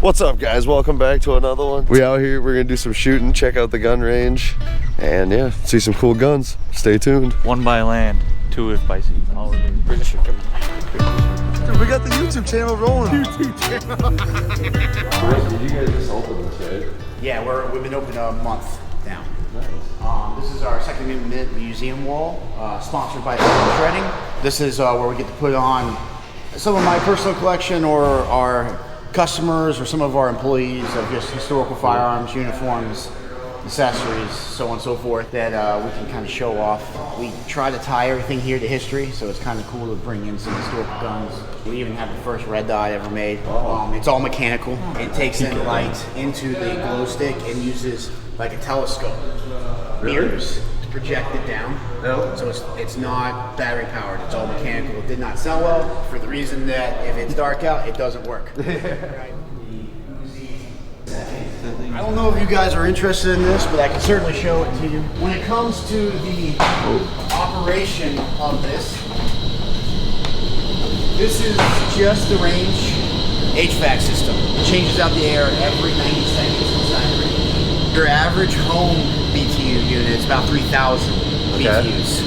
What's up, guys? Welcome back to another one. We out here, we're gonna do some shooting, check out the gun range, and yeah, see some cool guns. Stay tuned. 1 by land, 2 if by sea. All of it. Dude, we got the YouTube channel rolling. YouTube channel. Did you guys just open this, right? Yeah, we've been open a month now. Nice. This is our second museum wall, sponsored by Shredding. This is where we get to put on some of my personal collection or our customers or some of our employees of just historical firearms, uniforms, accessories, so on and so forth, that we can kind of show off. We try to tie everything here to history, so it's kind of cool to bring in some historical guns. We even have the first red dot ever made. It's all mechanical. It takes in light into the glow stick and uses like a telescope, mirrors to project it down. No. So it's not battery powered, it's all mechanical. It did not sell well for the reason that if it's dark out, it doesn't work. I don't know if you guys are interested in this, but I can certainly show it to you. When it comes to the operation of this is just the range HVAC system. It changes out the air every 90 seconds inside the range. Your average home BTU unit is about 3,000 BTUs.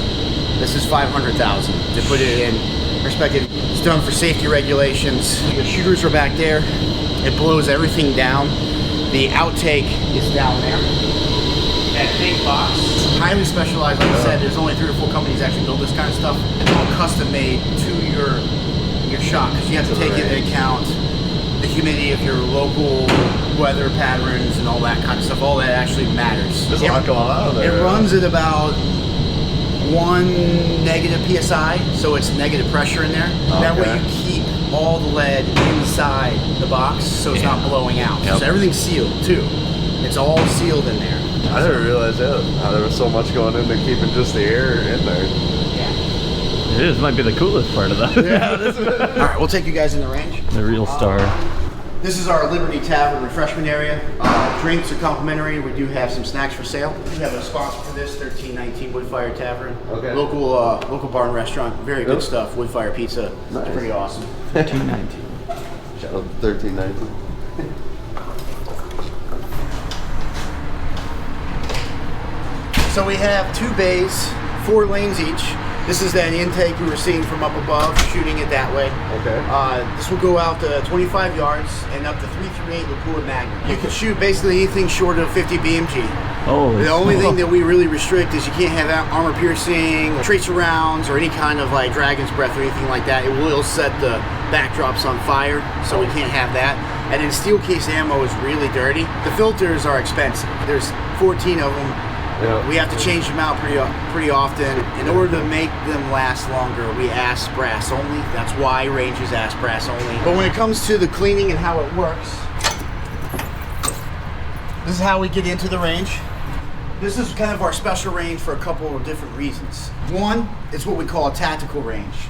This is 500,000. To put it in perspective, it's done for safety regulations. Your shooters are back there. It blows everything down. The outtake is down there. That big box, highly specialized. Like I said, there's only 3 or 4 companies that actually build this kind of stuff. It's all custom made to your shot, because you have to take into account the humidity of your local weather patterns and all that kind of stuff. All that actually matters. There's a lot going on there. It runs at about 1 negative PSI, so it's negative pressure in there. Okay. That way you keep all the lead inside the box, so it's not blowing out. Yep. So everything's sealed too. It's all sealed in there. I didn't realize that, how there was so much going into keeping just the air in there. Yeah. This might be the coolest part of that. Yeah, this is it. All right, we'll take you guys in the range. The real star. This is our Liberty Tavern refreshment area. Drinks are complimentary. We do have some snacks for sale. We have a sponsor for this, 1319 Woodfire Tavern. Okay. Local bar and restaurant. Very good stuff. Woodfire pizza. Nice. It's pretty awesome. 1319. Shout out to 1319. So we have 2 bays, 4 lanes each. This is that intake we were seeing from up above, shooting it that way. Okay. This will go out to 25 yards and up to 338 Lapua Magnum. You can shoot basically anything short of 50 BMG. Oh. The only thing that we really restrict is you can't have armor piercing, tracer rounds, or any kind of like dragon's breath or anything like that. It will set the backdrops on fire, so we can't have that. And then steel case ammo is really dirty. The filters are expensive. There's 14 of them. Yeah. We have to change them out pretty often. In order to make them last longer, we ask brass only. That's why ranges ask brass only. But when it comes to the cleaning and how it works, this is how we get into the range. This is kind of our special range for a couple of different reasons. One, it's what we call a tactical range.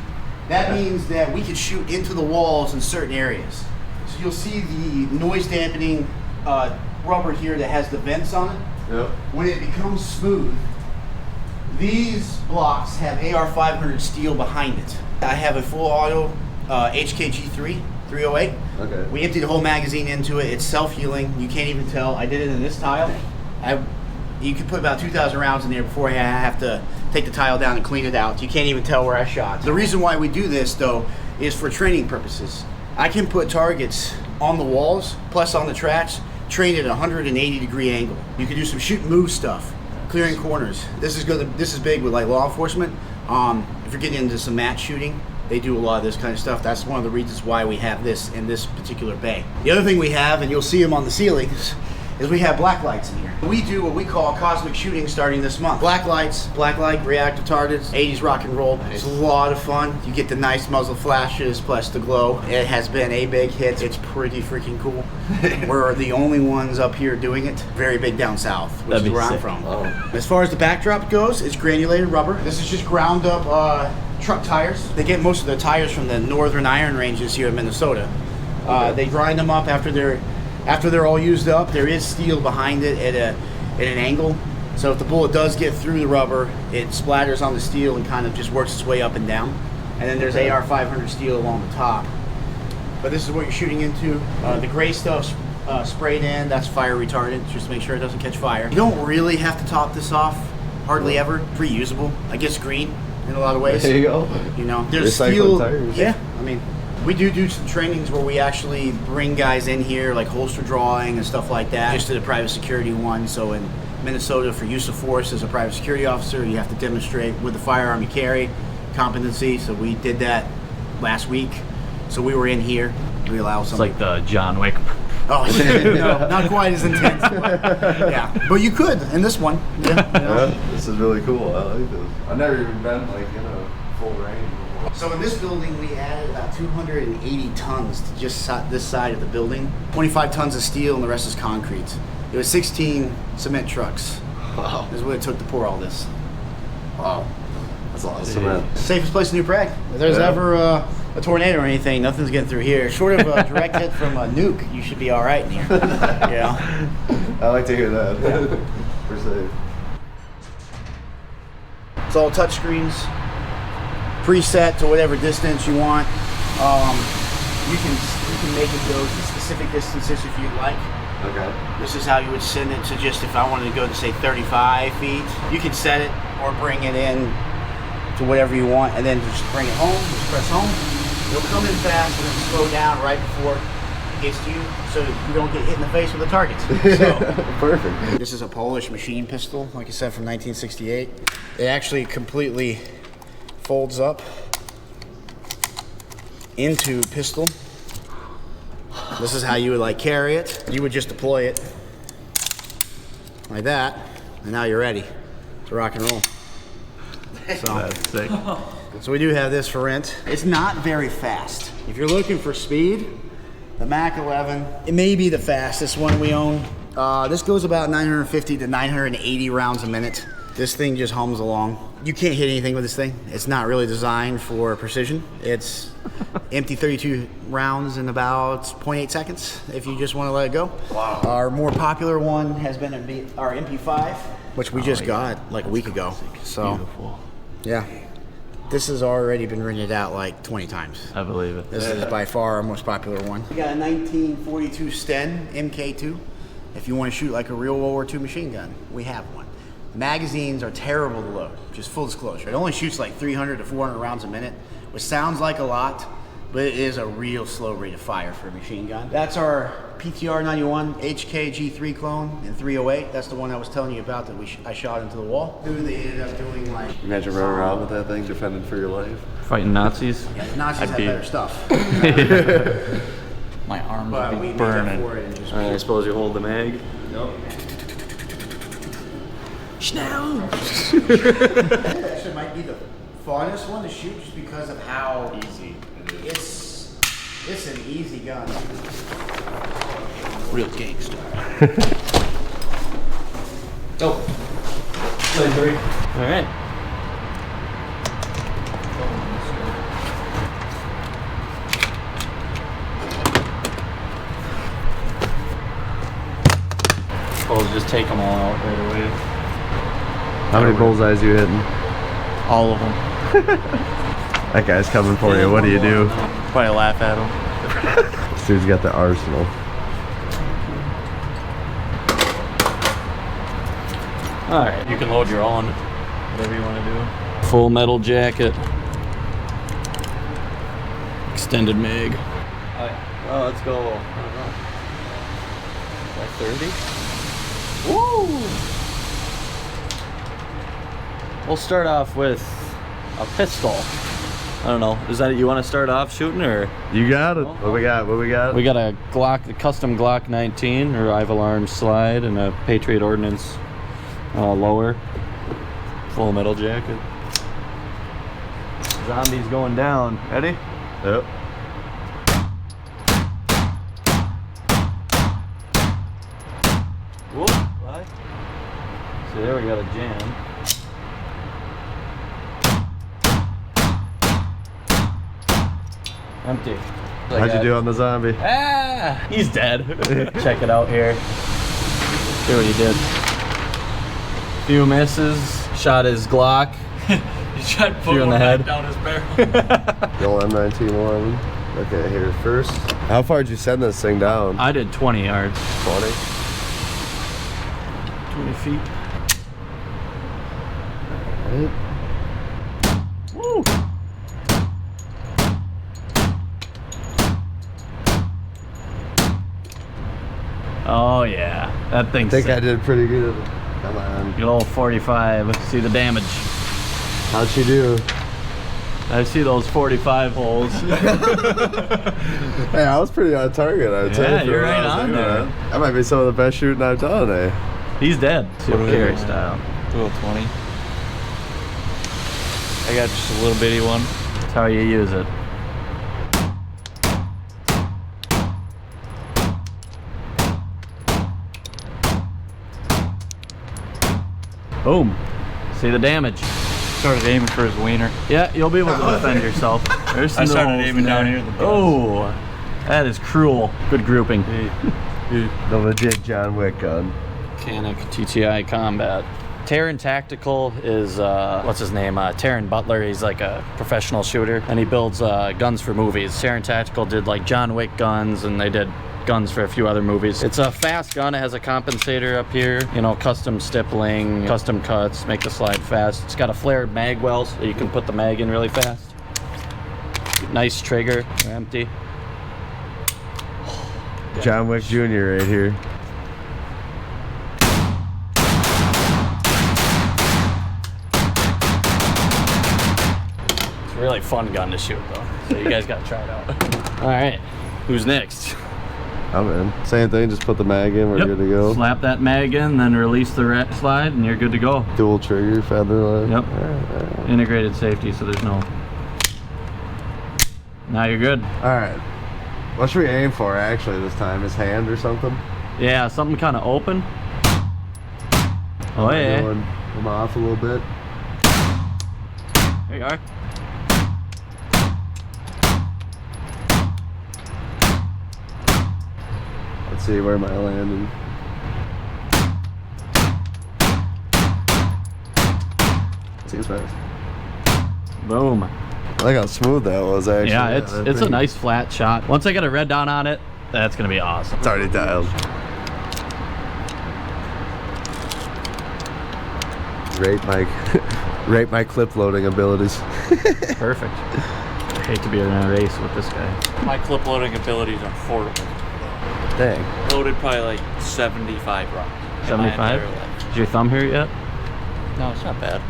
That means that we can shoot into the walls in certain areas. So you'll see the noise dampening rubber here that has the vents on it. Yep. When it becomes smooth, these blocks have AR-500 steel behind it. I have a full auto HKG3 308. Okay. We emptied the whole magazine into it. It's self-healing. You can't even tell. I did it in this tile. You could put about 2,000 rounds in there before I have to take the tile down and clean it out. You can't even tell where I shot. The reason why we do this, though, is for training purposes. I can put targets on the walls, plus on the tracks, trained at a 180-degree angle. You can do some shoot and move stuff, clearing corners. This is big with like law enforcement. If you're getting into some match shooting, they do a lot of this kind of stuff. That's one of the reasons why we have this in this particular bay. The other thing we have, and you'll see them on the ceilings, is we have black lights in here. We do what we call cosmic shooting starting this month. Black lights, black light reactive targets, 80s rock and roll. It's a lot of fun. You get the nice muzzle flashes plus the glow. It has been a big hit. It's pretty freaking cool. We're the only ones up here doing it. Very big down south, which is where I'm from. Oh. As far as the backdrop goes, it's granulated rubber. This is just ground up truck tires. They get most of their tires from the northern iron ranges here in Minnesota. They grind them up after they're all used up. There is steel behind it at an angle. So if the bullet does get through the rubber, it splatters on the steel and kind of just works its way up and down. And then there's AR-500 steel along the top. But this is what you're shooting into. The gray stuff's sprayed in, that's fire retardant, just to make sure it doesn't catch fire. You don't really have to top this off, hardly ever. Pretty usable. I guess green in a lot of ways. There you go. You know, there's steel. Yeah, I mean, we do some trainings where we actually bring guys in here, like holster drawing and stuff like that. Just did a private security one. So in Minnesota, for use of force as a private security officer, you have to demonstrate with the firearm you carry competency. So we did that last week. So we were in here. We allow some. It's like the John Wick. Oh, no, not quite as intense. Yeah, but you could in this one. Yeah, you know. Yeah, this is really cool. I like this. I've never even been like in a full range before. So in this building, we added about 280 tons to just this side of the building. 25 tons of steel, and the rest is concrete. It was 16 cement trucks. Wow. Is what it took to pour all this. Wow. That's a lot of cement. Safest place in New Prague. If there's ever a tornado or anything, nothing's getting through here. Short of a direct hit from a nuke, you should be all right in here. Yeah. I like to hear that. Yeah. We're safe. It's all touch screens, preset to whatever distance you want. You can make it go to specific distances if you'd like. Okay. This is how you would send it to just if I wanted to go to say 35 feet. You can set it or bring it in to whatever you want, and then just bring it home. Just press home. It'll come in fast and then slow down right before it gets to you, so you don't get hit in the face with the targets. So, perfect. This is a Polish machine pistol, like I said, from 1968. It actually completely folds up into pistol. This is how you would like carry it. You would just deploy it like that, and now you're ready to rock and roll. So, That's sick. So we do have this for rent. It's not very fast. If you're looking for speed, the Mac 11, it may be the fastest one we own. This goes about 950 to 980 rounds a minute. This thing just hums along. You can't hit anything with this thing. It's not really designed for precision. It's empty 32 rounds in about 0.8 seconds if you just want to let it go. Wow. Our more popular one has been our MP5, which we just got like a week ago. So, beautiful. Yeah. This has already been rented out like 20 times. I believe it. This is by far our most popular one. We got a 1942 Sten MK2. If you want to shoot like a real World War II machine gun, we have one. Magazines are terrible to load, just full disclosure. It only shoots like 300 to 400 rounds a minute, which sounds like a lot, but it is a real slow rate of fire for a machine gun. That's our PTR 91 HK-G3 clone in 308. That's the one I was telling you about that I shot into the wall. They ended up doing like... Imagine running around with that thing, defending for your life. Fighting Nazis? Yeah, the Nazis have better stuff. My arms But would we be made burning. up for it and just... I suppose you hold the mag. Nope. Schnell! Actually, might be the funnest one to shoot just because of how Easy it is. it's an easy gun. Real gangster. Oh, Play 3. All right. I'll just take them all out right away. How many bullseyes you hitting? All of them. That guy's coming for you. What do you do? Probably laugh at him. This dude's got the arsenal. All right, you can load your own, whatever you want to do. Full metal jacket. Extended mag. Oh, let's go. I don't know. Like 30? Woo! We'll start off with a pistol. I don't know. Is that you want to start off shooting or? You got it. What we got? What we got? We got a Glock, a custom Glock 19 Arrival Arms slide and a Patriot Ordnance lower. Full metal jacket. Zombies going down. Ready? Yep. Whoop. What? So there we got a jam. Empty. How'd you do on the zombie? Ah! He's dead. Check it out here. See what he did. Few misses. Shot his Glock. He shot Few in the head. down his barrel. The old M1911. Okay, here first. How far did you send this thing down? I did 20 yards. 20. 20 feet. Right. Woo! Oh yeah, that thing's I think sick. I did pretty good. Come on. Good old 45. See the damage. How'd she do? I see those 45 holes. Hey, I was pretty on target, I'd say. Yeah, for you're what right I was on aiming there. at. That might be some of the best shooting I've done, eh? He's dead. Carry style. Do a 20. I got just a little bitty one. That's how you use it. Boom. See the damage. Started aiming for his wiener. Yeah, you'll be able to defend yourself. There's I no started holes aiming in down there. here at the base. Oh, that is cruel. Good grouping. The legit John Wick gun. Mechanic TTI Combat. Taran Tactical is, what's his name? Taran Butler. He's like a professional shooter and he builds guns for movies. Taran Tactical did like John Wick guns and they did guns for a few other movies. It's a fast gun. It has a compensator up here, you know, custom stippling, custom cuts, make the slide fast. It's got a flared mag well so you can put the mag in really fast. Nice trigger, empty. John Wick Jr. right here. It's a really fun gun to shoot though, so you guys gotta try it out. All right, who's next? I'm in. Same thing, just put the mag in, we're good to go. Slap that mag in, then release the slide, and you're good to go. Dual trigger, feather line. Yep. All right. Integrated safety, so there's no... Now you're good. Alright. What should we aim for actually this time? His hand or something? Yeah, something kind of open. Oh yeah. Going him off a little bit. There you are. Let's see, where am I landing? Seems nice. Boom. I like how smooth that was actually. Yeah, that it's a thing- nice flat shot. Once I get a red dot on it, that's gonna be awesome. It's already dialed. Rate my clip loading abilities. Perfect. I hate to be in a race with this guy. My clip loading abilities are horrible. Dang. Loaded probably like 75 rounds. in my 75? entire life. Is your thumb hurt yet? No, it's not bad.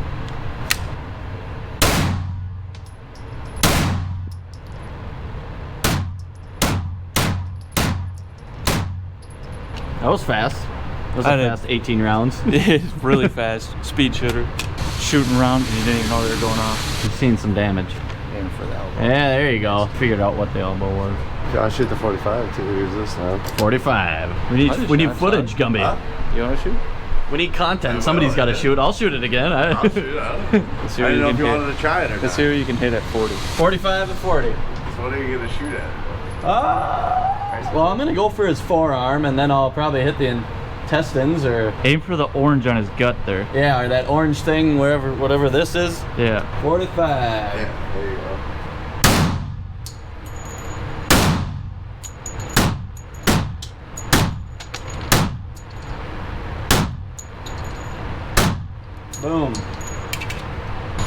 That was fast. That was a I did. fast 18 rounds. It's really fast. Speed shooter. Shooting around and you didn't even know they were going off. You've seen some damage. Aiming for the elbow. Yeah, there you go. Figured out what the elbow was. I'll shoot the 45 too. Here's this now. 45. We I just need shot footage, some. Gumby. Huh? You want to shoot? We need content. Somebody's got to shoot. I'll shoot it again. I'll shoot. I Let's see what didn't know if you hit. wanted to try it or Let's see not. what you can hit at 40. 45 and 40. So what are you gonna shoot at? Well, I'm gonna go for his forearm, and then I'll probably hit the intestines, or Aim for the orange on his gut there. yeah, or that orange thing, whatever this is. Yeah. 45. Yeah, there you go. Boom.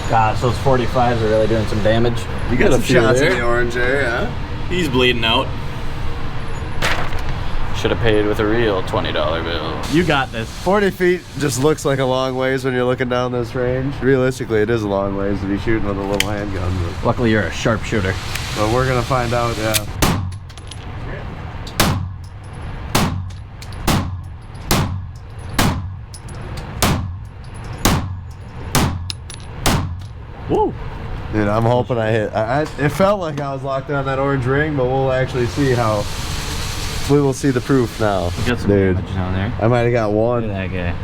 Gosh, those 45s are really doing some damage. You got a some few shots in there. the orange area, huh? He's bleeding out. Should have paid with a real $20 bill. You got this. 40 feet just looks like a long ways when you're looking down this range. Realistically, it is a long ways to be shooting with a little handgun. Luckily, you're a sharpshooter. But we're gonna find out, yeah. Woo. Dude, I'm hoping I hit. It felt like I was locked on that orange ring, but we'll actually see how. We will see the proof now. You got some Dude, damage down there. I might have got Look one. at that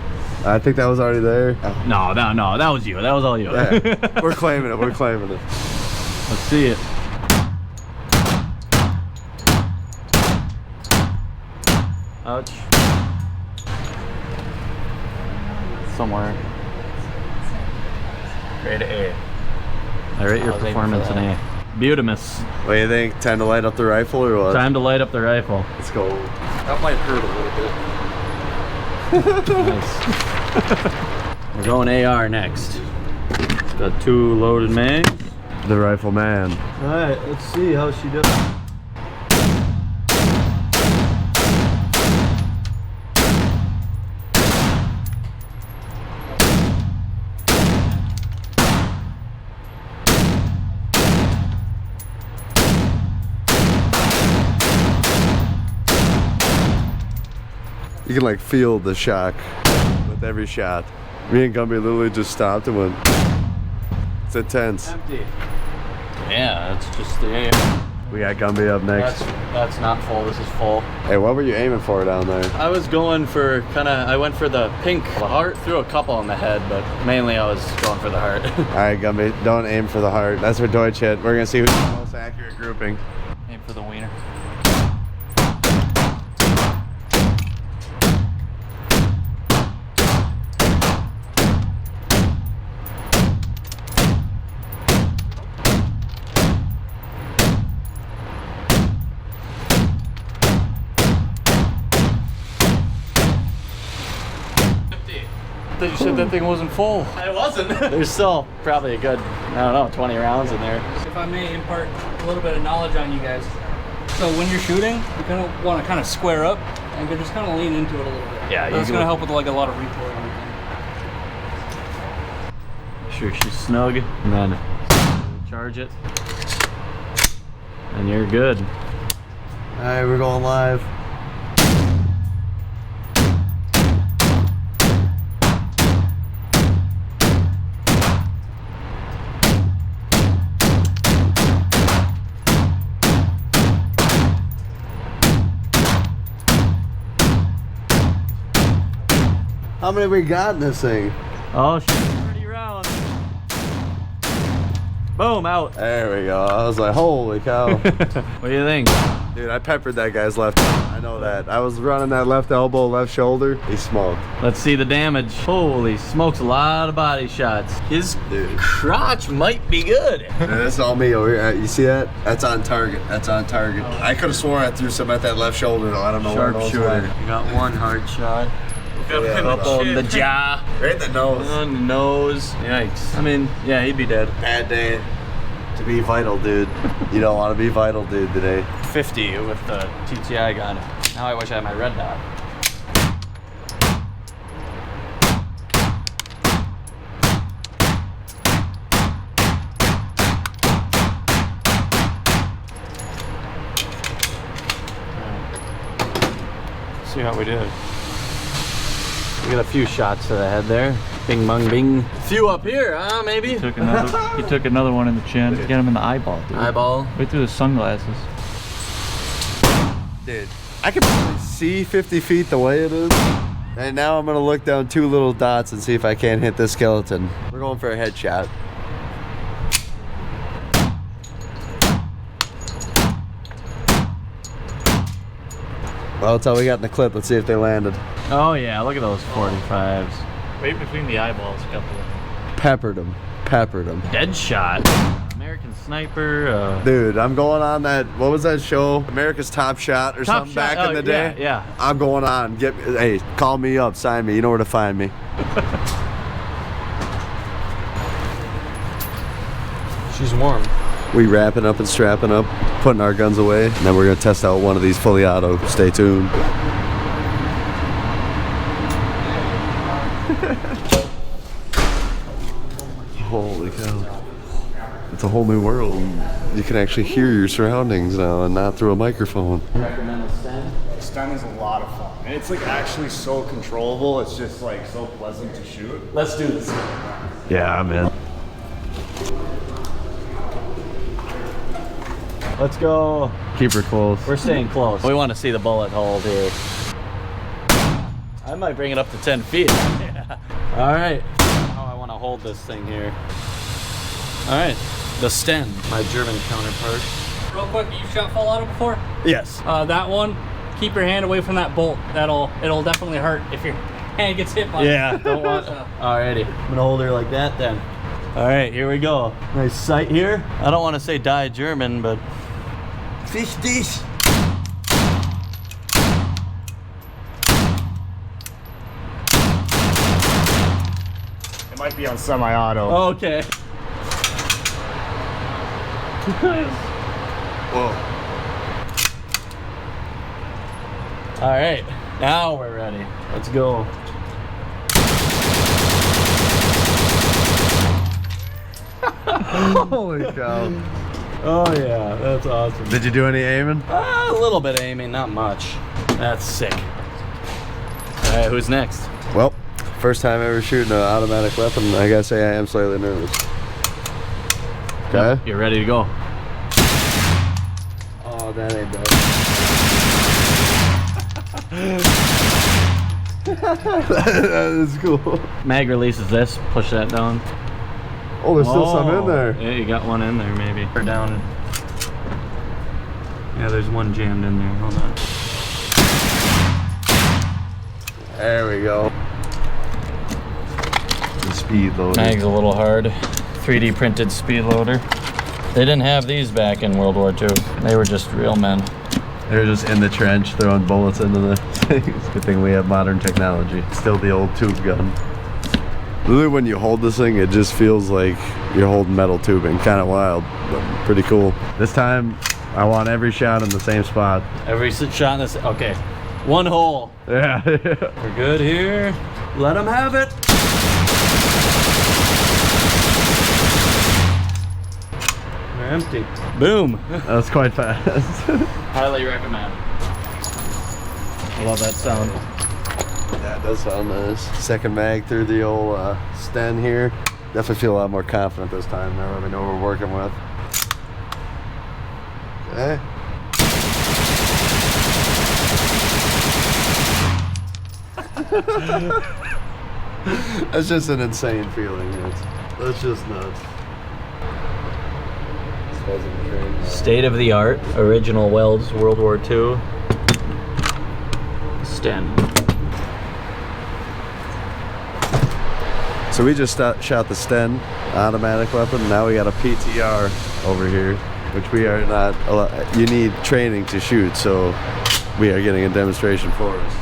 guy. I think that was already there. No, that was you. That was all you. Yeah, we're claiming it. We're claiming it. Let's see it. Ouch. Somewhere. Grade A. I rate your I was aiming performance for an A. that. Beautimus. What do you think? Time to light up the rifle or what? Time to light up the rifle. Let's go. That might hurt a little bit. Nice. We're going AR next. It's got 2 loaded mags. The rifle man. All right, let's see how she does. You can like feel the shock with every shot. Me and Gumby literally just stopped and went. It's intense. Empty. Yeah, that's just the AR. We got Gumby up next. That's not full. This is full. Hey, what were you aiming for down there? I was going for I went for the pink, the heart. Threw a couple in the head, but mainly I was going for the heart. All right, Gumby, don't aim for the heart. That's for Deutsch hit. We're gonna see who's the most accurate grouping. Aim for the wiener. I thought you said that thing wasn't full. It wasn't. There's still probably a good, I don't know, 20 rounds in there. If I may impart a little bit of knowledge on you guys. So when you're shooting, you kind of want to kind of square up and just kind of lean into it a little bit. Yeah, That's going to help with like a lot of recoil and everything. Sure she's snug, and then charge it, and you're good. All right, we're going live. How many we got in this thing? Oh, she's 30 rounds. Boom, out. There we go. I was like, holy cow. What do you think? Dude, I peppered that guy's left arm. I know that. I was running that left elbow, left shoulder. He smoked. Let's see the damage. Holy smokes, a lot of body shots. His crotch might be good. And that's all me over here. You see that? That's on target. That's on target. I could have sworn I threw something at that left shoulder though. I don't know where those Sharpshooter. went. You got one hard shot. Yeah, Up on the jaw. right in the nose. On the nose. Yikes. I mean, yeah, he'd be dead. Bad day to be vital, dude. You don't want to be vital, dude, today. 50 with the TTI gun. Now I wish I had my red dot. See how we did. We got a few shots to the head there. Bing, bong, bing. Few up here, huh? Maybe. He took another one in the chin. Get him in the eyeball, dude. Eyeball. Right through the sunglasses. Dude, I can probably see 50 feet the way it is. And now I'm gonna look down 2 little dots and see if I can't hit this skeleton. We're going for a headshot. Well, that's all we got in the clip. Let's see if they landed. Oh yeah, look at those 45s. Right between the eyeballs, got the Peppered him. Peppered him. Dead shot. American Sniper. Dude, I'm going on that, what was that show? America's Top Shot or Top something Shot, back in the day? Yeah. I'm going on. Hey, call me up, sign me. You know where to find me. She's warm. We wrapping up and strapping up, putting our guns away, and then we're gonna test out one of these fully auto. Stay tuned. Holy cow. It's a whole new world. You can actually hear your surroundings now and not through a microphone. Recommend a stand. Stun is a lot of fun. And it's like actually so controllable. It's just like so pleasant to shoot. Let's do this. Yeah, I'm in. Let's go. Keep her close. We're staying close. We want to see the bullet hold here. I might bring it up to 10 feet. Yeah. All right. Now I want to hold this thing here. All right. The Sten, my German counterpart. Real quick, you shot full auto before? Yes. That one, keep your hand away from that bolt. It'll definitely hurt if your hand gets hit by it. Yeah. Don't want. Alrighty. I'm gonna hold her like that then. All right, here we go. Nice sight here. I don't want to say die German, but Fish dish. It might be on semi-auto. okay. Whoa. All right, now we're ready. Let's go. Holy cow. Oh yeah, that's awesome. Did you do any aiming? A little bit aiming, not much. That's sick. All right, who's next? Well, first time ever shooting an automatic weapon. I gotta say I am slightly nervous. Okay. You're ready to go. Oh, that ain't bad. That is cool. Mag releases this. Push that down. Oh, there's still some in there. Yeah, you got one in there maybe. Or down. Yeah, there's one jammed in there. Hold on. There we go. The speed loader. Mag's a little hard. 3D printed speed loader. They didn't have these back in World War II. They were just real men. They're just in the trench throwing bullets into the things. Good thing we have modern technology. Still the old tube gun. Literally when you hold this thing, it just feels like you're holding metal tubing. Kind of wild, but pretty cool. This time, I want every shot in the same spot. Every shot in this. Okay. One hole. Yeah. We're good here. Let them have it. They're empty. Boom. That was quite fast. Highly recommend. I love that sound. That does sound nice. Second mag through the old sten here. Definitely feel a lot more confident this time now that we know what we're working with. Okay. That's just an insane feeling. That's just nuts. State of the art, original welds, World War II. Sten. So we just shot the Sten automatic weapon. Now we got a PTR over here, which we are not allowed. You need training to shoot, so we are getting a demonstration for us.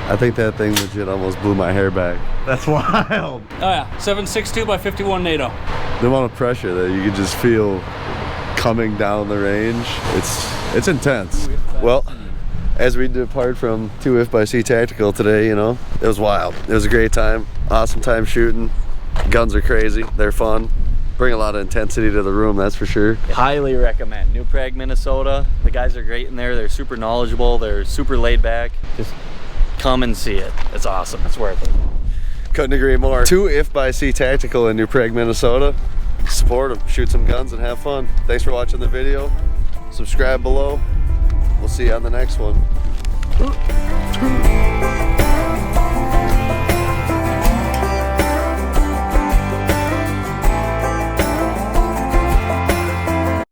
I think that thing legit almost blew my hair back. That's wild. Oh yeah, 7.62 by 51 NATO. The amount of pressure that you can just feel coming down the range, it's intense. Well, as we depart from 2If by C Tactical today, you know, it was wild. It was a great time. Awesome time shooting. Guns are crazy. They're fun. Bring a lot of intensity to the room, that's for sure. Highly recommend. New Prague, Minnesota. The guys are great in there. They're super knowledgeable. They're super laid back. Just come and see it. It's awesome. It's worth it. Couldn't agree more. 2If by C Tactical in New Prague, Minnesota. Support them, shoot some guns, and have fun. Thanks for watching the video. Subscribe below. We'll see you on the next one.